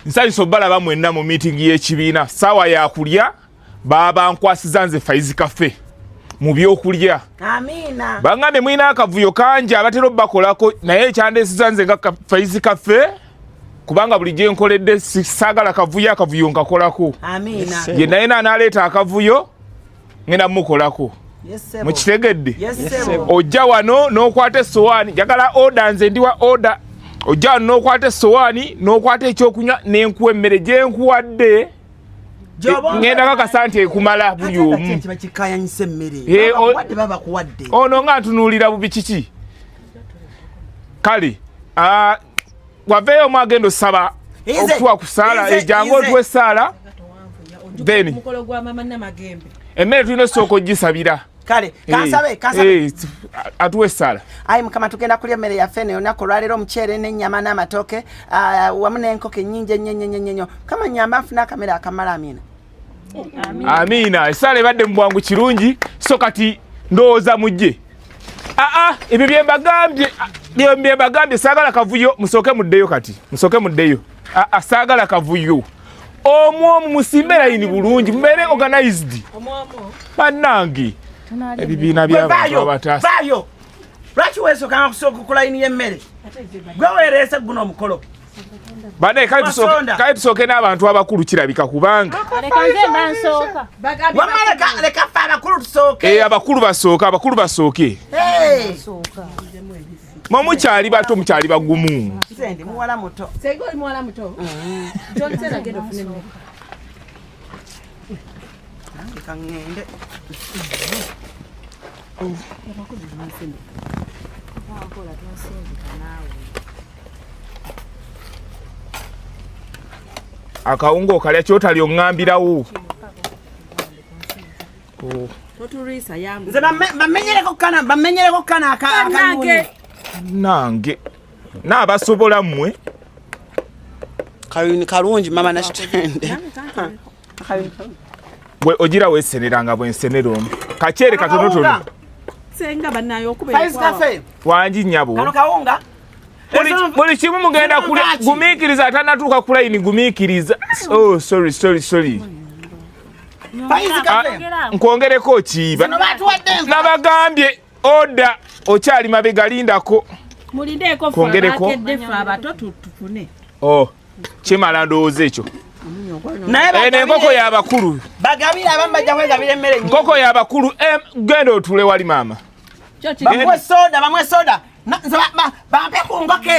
nsaliso balaba mwenna mu meeting y'ekibiina sawa ya kulya baba nkwasiza nze Faizi Cafe mu byokulya. Amina. Bangambe mwina akavuyo kanje abatero bakolako naye ekyandesiza nze nga Faizi Cafe kubanga bulijje nkoledde sagala akavuyo nkakolako. Amina. Ye naye n'aleeta akavuyo ngenda mukolako. Mukitegedde? Ojja wano n'okwata essowaani njagala order nze ndiwa order. Ojja wano n'okwata essowaani n'okwata ekyokunywa n'enkuwa emmere gye nkuwadde ngenda kakasante ekumala buli omu. Ono nga ntunuulira bubi kiki? Kale waveeyo omu agenda osaba okutuwa ku ssaala ejangu otuwa essaala then emmere tulina osooka ogisabira. Kale kansabe atuwe essaala. Ayi mukama tugenda kulya emmere yaffe ne olunaku olwaleero omuceere n'ennyama n'amatooke wamu n'enkoko ennyingi ennyo kama nyamba nfuna akamere akamala. Amina. Amina. Essaala ebadde mu bwangu kirungi so kati ndowooza mujje. Ebyo bye mbagambye saagala kavuyo musooke muddeyo kati. Musooke muddeyo. Saagala kavuyo. Omwomu musimbe layini bulungi mbeere organized. Bannange. Ebibiina by'abantu abataasa. Bayo. Lwaki weesooka kusooka ku layini y'emmere? Gwe weereese guno omukolo. Bane kale tusooke n'abantu abakulu kirabika kubanga. Leka ffe abakulu tusooke. Abakulu basooke. Mukyali bato mukyali bagumu. Ndi muwala muto. Sego oli muwala muto. Tonzera gendo fune mmere. Kangende. Akawungo kalya kyotali ongambirawo. Toturisa yambu. Nze bamenyereko kana akanunye. Nange. N'abasobola mmwe. Kayuni kalungi mama nasitende. Bwe ogira weeseneranga bwensenera ono. Kakyere katonotono. Senga banayo okubera. Faizi Cafe. Wangi nnyabo. Kano kawunga. Buli kimu mugenda gumiikiriza atanatuuka ku layini gumiikiriza. Oh, sorry. Faizi Cafe. Nkwongereko kiiba. Nabagambye order okyali mabega lindako. Mulindeko fa abato tufune. Kimala ndowooza ekyo. N'enkoko y'abakulu. Bagabira abamu bajja kwegabira emmere nnyingi. Nkoko y'abakulu genda otuule wali maama. Bamwe soda. Bampe ku nkoko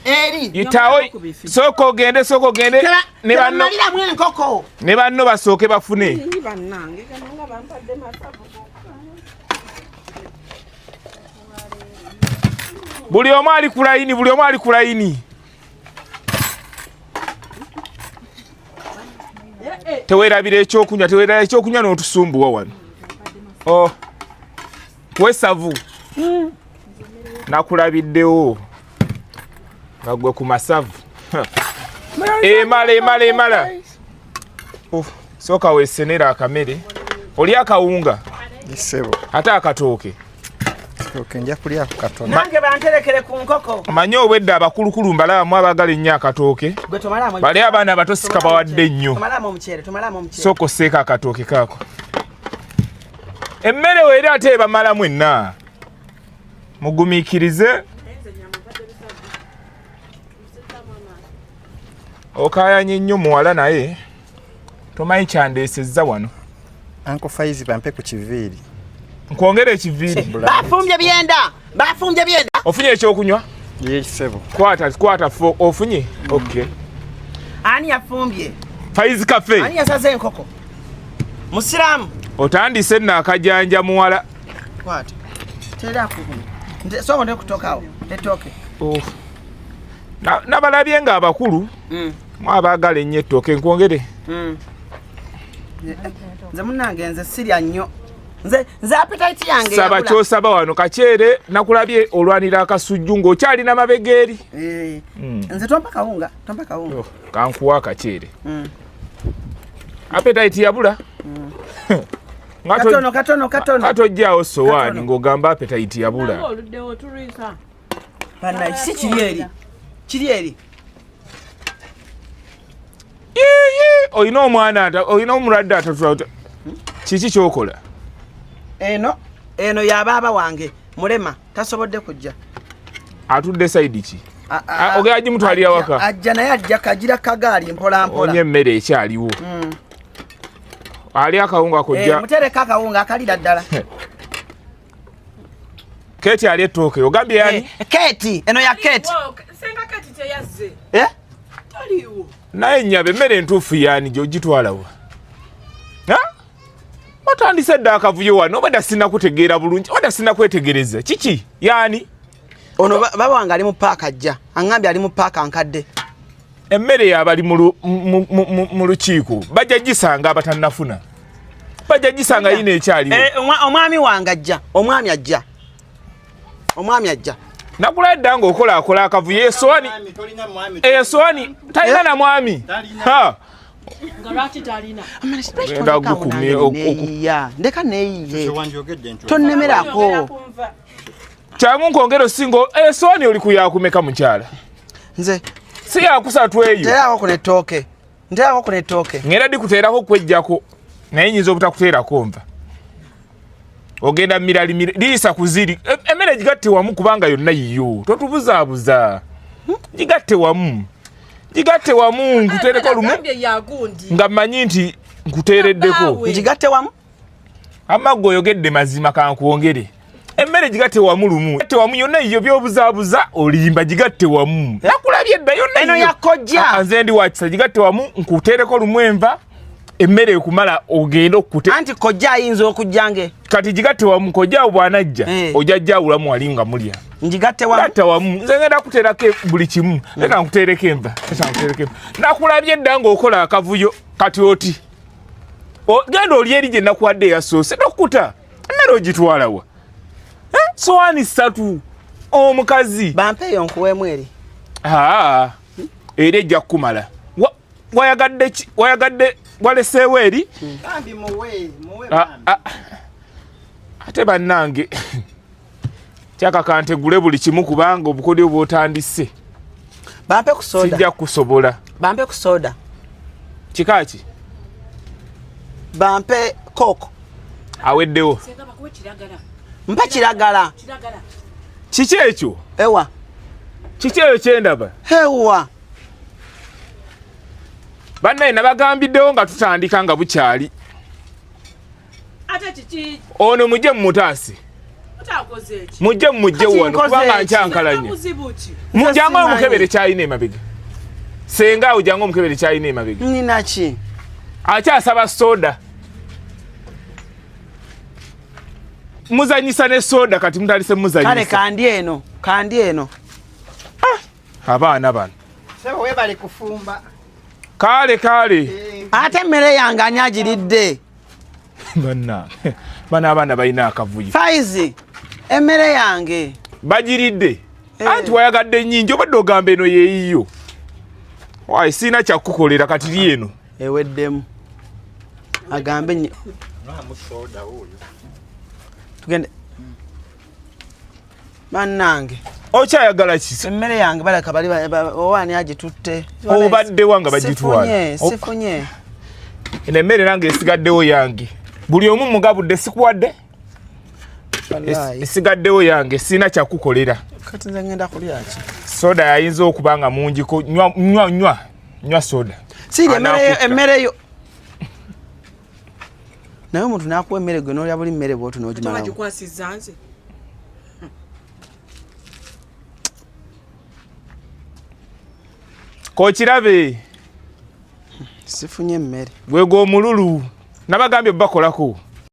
eri. Yitawo sooka ogende. Tebamaliramu enkoko. Ne banno basooke bafune. Buli omu ali ku layini. Teweerabira ekyokunywa n'otusumbuwa wano. Wesavu. Nakulabiddewo. Nga gwe ku masavu. Emala. Sooka weesenera akamere. Oli akawunga. Ate akatooke. Nja kulya katono. Nange banterekere ku nkoko. Manyi obwedda abakulukulu mbalamu abagala ennyo akatooke. Bali abaana abato sika bawadde nnyo. Tomalamu omuceere. Sooka osseeko akatooke kaako. Emmere weeri ate ebamala mwenna. Mugumiikirize. Okaayanye nnyo muwala naye. Tomanyi kyandeesezza wano. Uncle Faizi bampe ku kiviiri. Nkwongera ekiviiri. Bafumbye byenda. Ofunye ekyokunywa? Yekisebo. Kwata ofunye? Okay. Ani yafumbye? Faizi Cafe. Ani yasaze enkoko? Musiramu. Otandise n'akajanja muwala. Kwata. Tera kuno. Songo ne kutokawo. Letooke. Nabalabye nga abakulu. Mwabagala ennyo ettooke nkwongere. Nze munnange nze sirya nnyo. Nze appetite yange yabula. Saba kyosaba wano kakyere nakulabye olwanira akasujju ng'okyalina mabegeeri. Nze tompa kawunga. Kankuwa kakyere. Appetite yabula. Katono. Katojjaawo sowaani ng'ogamba appetite yabula. Bana si kiri eri. oyina omwana oyina omulwadde atatula kiki kyokola eno yabaaba wange mulema tasobodde kujja atudde saidi ki ogera gimutwalira waka ajja naye ajja kagira kagaali mpolampola onye emmere ekyaliwo ali akawunga kojja mutereka akawunga akalira ddala Keti ali ettooke ogambye yani Keti eno ya Keti senga Keti teyazze taliwo naye nnyabe emmere entuufu yani gyogitwalawa watandise dda akavuyo wano obadda sina kutegeera bulungi obadda sina kwetegereza kiki yani ono baba wange ali mu paaka ajja aŋŋambye ali mu paaka nkadde emmere yabali mu lukiiko bajja gisanga abatannafuna bajja gisanga yina ekyaliwo omwami wange ajja omwami ajja nakula edda ng'okola akavuyo esoani talina na mwami ndeka neeyiye tonnemerako kyangu nkwongera osingo esoani oli kuyakumeka mukyala nze si yakusatu eyo nteerako ku netooke ngera dikuteerako kwejjako naye nyinza obutakuteerako nva ogenda mirali liisa kuziri emmere gigatte wamu kubanga yonna yiyo totubuzaabuza gigatte wamu nkuteereko lumu nga mmanyi nti nkuteereddeko ngigatte wamu amaggo oyogedde mazima kankwongere emmere gigatte wamu lumu wamu yonna yiyo byobuzaabuza olimba gigatte wamu nakulabye edda yonna eno yakojja nze ndi wakisa gigatte wamu nkuteereko lumu enva emmere ekumala ogenda okute anti kojja ayinza okujjange kati gigatte wamu kojja bwanajja ojajjawulamu wali nga mulya njigatte wamu nze ngenda kuteerako buli kimu leka nkuteereko enva nakulabye edda ng'okola akavuyo kati oti genda oli eri gye nakuwadde eyasoose tokuta emmere ogitwalawa sowaani 3 omukazi bampeeyo nkuweemu eri era ejja kukumala wayagadde waleseewo eri ate bannange kyakakantegule buli kimu kubanga obukodyo bwotandise bampe ku soda sijja kusobola bampe ku soda kikaki bampe kooko aweddewo mpa kiragala kiki ekyo ewa kiki eyo kyendaba ewa bannaye nabagambiddewo nga tutandika nga bukyali ate kiki ono mujje mumutaasi mujje wano kubanga nkyankalanya jangu omukebere kyalina emabega senga awo jangu omukebere kyalina emabega ninaki akyasaba soda muzanyisa ne soda kati mutandise muzanyisa kale kandi eno abaana bano sebo webale kufumba kale ate emmere yange ani agiridde bana abaana balina akavuyo Faizi emmere yange bagiridde anti wayagadde nnyingi obadde ogamba eno yeeyiyo wayi siina kyakukolera kati li eno eweddemu agambe tugende bannange okyayagala ki emmere yange balaka bali owaani agitutte obaddewa nga bagitwala sifunye eno emmere nange esigaddewo yange buli omu mugabudde sikuwadde esigaddewo yange siina kyakukolera kati nze ngenda kulya ki soda yayinza okuba nga mungiko nywa soda siri emmereyo naye omuntu nakuwa emmere gwe n'olya buli mmere bw'otu n'ogimalawo kokirabe sifunye emmere gwego omululu nabagambye bakolako